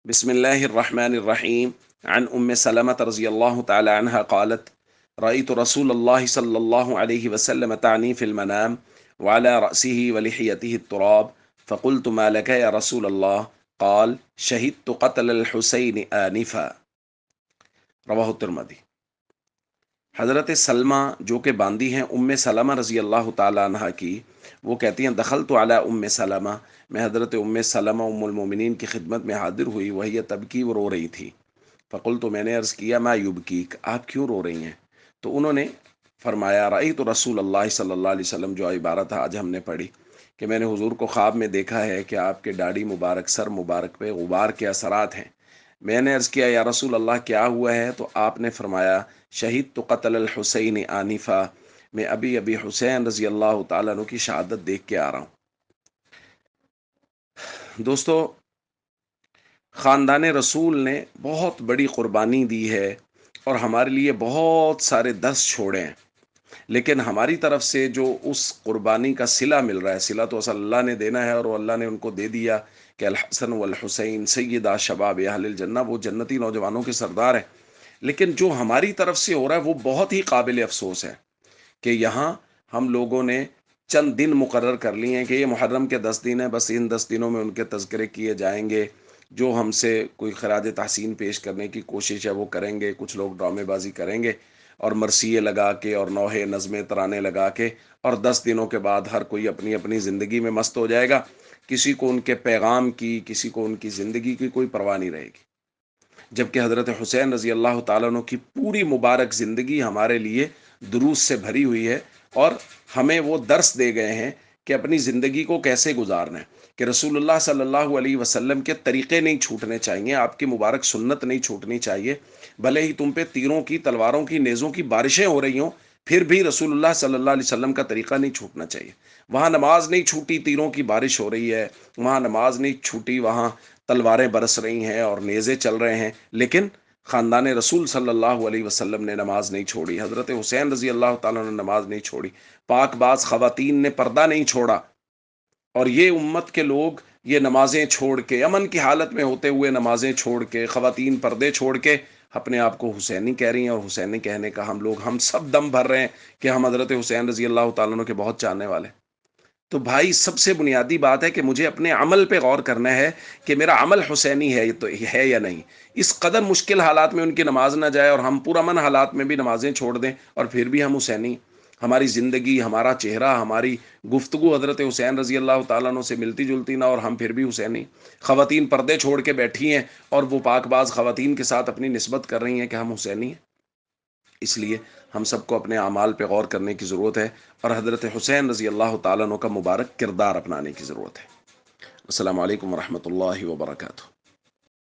بسم الله الرحمن الرحيم. عن أم سلمة رضي الله تعالى عنها قالت: رأيت رسول الله صلى الله عليه وسلم تعني في المنام وعلى رأسه ولحيته التراب، فقلت: ما لك يا رسول الله؟ قال: شهدت قتل الحسين آنفا. رواہ الترمذی۔ حضرت سلمہ جو کہ باندی ہیں ام سلمہ رضی اللہ تعالیٰ عنہ کی، وہ کہتی ہیں دخلت علی ام سلمہ، میں حضرت ام سلمہ ام المومنین کی خدمت میں حاضر ہوئی، وہی تبکی، وہ رو رہی تھی۔ فقلت، میں نے عرض کیا، ما یبکیک، آپ کیوں رو رہی ہیں؟ تو انہوں نے فرمایا، رأیت رسول اللہ صلی اللہ علیہ وسلم، جو عبارت آج ہم نے پڑھی کہ میں نے حضور کو خواب میں دیکھا ہے کہ آپ کے داڑھی مبارک، سر مبارک پہ غبار کے اثرات ہیں۔ میں نے عرض کیا، یا رسول اللہ کیا ہوا ہے؟ تو آپ نے فرمایا، شہید تو قتل الحسین آنفا، میں ابھی ابھی حسین رضی اللہ تعالیٰ عنہ کی شہادت دیکھ کے آ رہا ہوں۔ دوستو، خاندان رسول نے بہت بڑی قربانی دی ہے اور ہمارے لیے بہت سارے درس چھوڑے ہیں، لیکن ہماری طرف سے جو اس قربانی کا صلہ مل رہا ہے، صلہ تو اصل اللہ نے دینا ہے اور وہ اللہ نے ان کو دے دیا کہ الحسن والحسین سیدا شباب اہل الجنہ، وہ جنتی نوجوانوں کے سردار ہیں۔ لیکن جو ہماری طرف سے ہو رہا ہے وہ بہت ہی قابل افسوس ہے کہ یہاں ہم لوگوں نے چند دن مقرر کر لیے ہیں کہ یہ محرم کے 10 دن ہیں، بس ان 10 دنوں میں ان کے تذکرے کیے جائیں گے، جو ہم سے کوئی خراج تحسین پیش کرنے کی کوشش ہے وہ کریں گے، کچھ لوگ ڈرامے بازی کریں گے اور مرثیے لگا کے اور نوحے نظمیں ترانے لگا کے، اور 10 دنوں کے بعد ہر کوئی اپنی اپنی زندگی میں مست ہو جائے گا، کسی کو ان کے پیغام کی، کسی کو ان کی زندگی کی کوئی پرواہ نہیں رہے گی۔ جبکہ حضرت حسین رضی اللہ تعالیٰ عنہ کی پوری مبارک زندگی ہمارے لیے دروس سے بھری ہوئی ہے، اور ہمیں وہ درس دے گئے ہیں کہ اپنی زندگی کو کیسے گزارنا ہے، کہ رسول اللہ صلی اللہ علیہ وسلم کے طریقے نہیں چھوٹنے چاہیے، آپ کی مبارک سنت نہیں چھوٹنی چاہیے، بھلے ہی تم پہ تیروں کی، تلواروں کی، نیزوں کی بارشیں ہو رہی ہوں، پھر بھی رسول اللہ صلی اللہ علیہ وسلم کا طریقہ نہیں چھوٹنا چاہیے۔ وہاں نماز نہیں چھوٹی، تیروں کی بارش ہو رہی ہے، وہاں نماز نہیں چھوٹی، وہاں تلواریں برس رہی ہیں اور نیزے چل رہے ہیں، لیکن خاندان رسول صلی اللہ علیہ وسلم نے نماز نہیں چھوڑی، حضرت حسین رضی اللہ تعالیٰ نے نماز نہیں چھوڑی، پاک باز خواتین نے پردہ نہیں چھوڑا، اور یہ امت کے لوگ یہ نمازیں چھوڑ کے، امن کی حالت میں ہوتے ہوئے نمازیں چھوڑ کے، خواتین پردے چھوڑ کے اپنے آپ کو حسینی کہہ رہی ہیں، اور حسینی کہنے کا ہم سب دم بھر رہے ہیں کہ ہم حضرت حسین رضی اللہ تعالیٰ عنہ کے بہت چاہنے والے ہیں۔ تو بھائی، سب سے بنیادی بات ہے کہ مجھے اپنے عمل پہ غور کرنا ہے کہ میرا عمل حسینی ہے تو ہے یا نہیں۔ اس قدر مشکل حالات میں ان کی نماز نہ جائے اور ہم پرامن حالات میں بھی نمازیں چھوڑ دیں اور پھر بھی ہم حسینی، ہماری زندگی، ہمارا چہرہ، ہماری گفتگو حضرت حسین رضی اللہ تعالیٰ عنہ سے ملتی جلتی نہ، اور ہم پھر بھی حسینی۔ خواتین پردے چھوڑ کے بیٹھی ہیں اور وہ پاک باز خواتین کے ساتھ اپنی نسبت کر رہی ہیں کہ ہم حسینی ہیں۔ اس لیے ہم سب کو اپنے اعمال پہ غور کرنے کی ضرورت ہے اور حضرت حسین رضی اللہ تعالیٰ عنہ کا مبارک کردار اپنانے کی ضرورت ہے۔ السلام علیکم ورحمۃ اللہ وبرکاتہ۔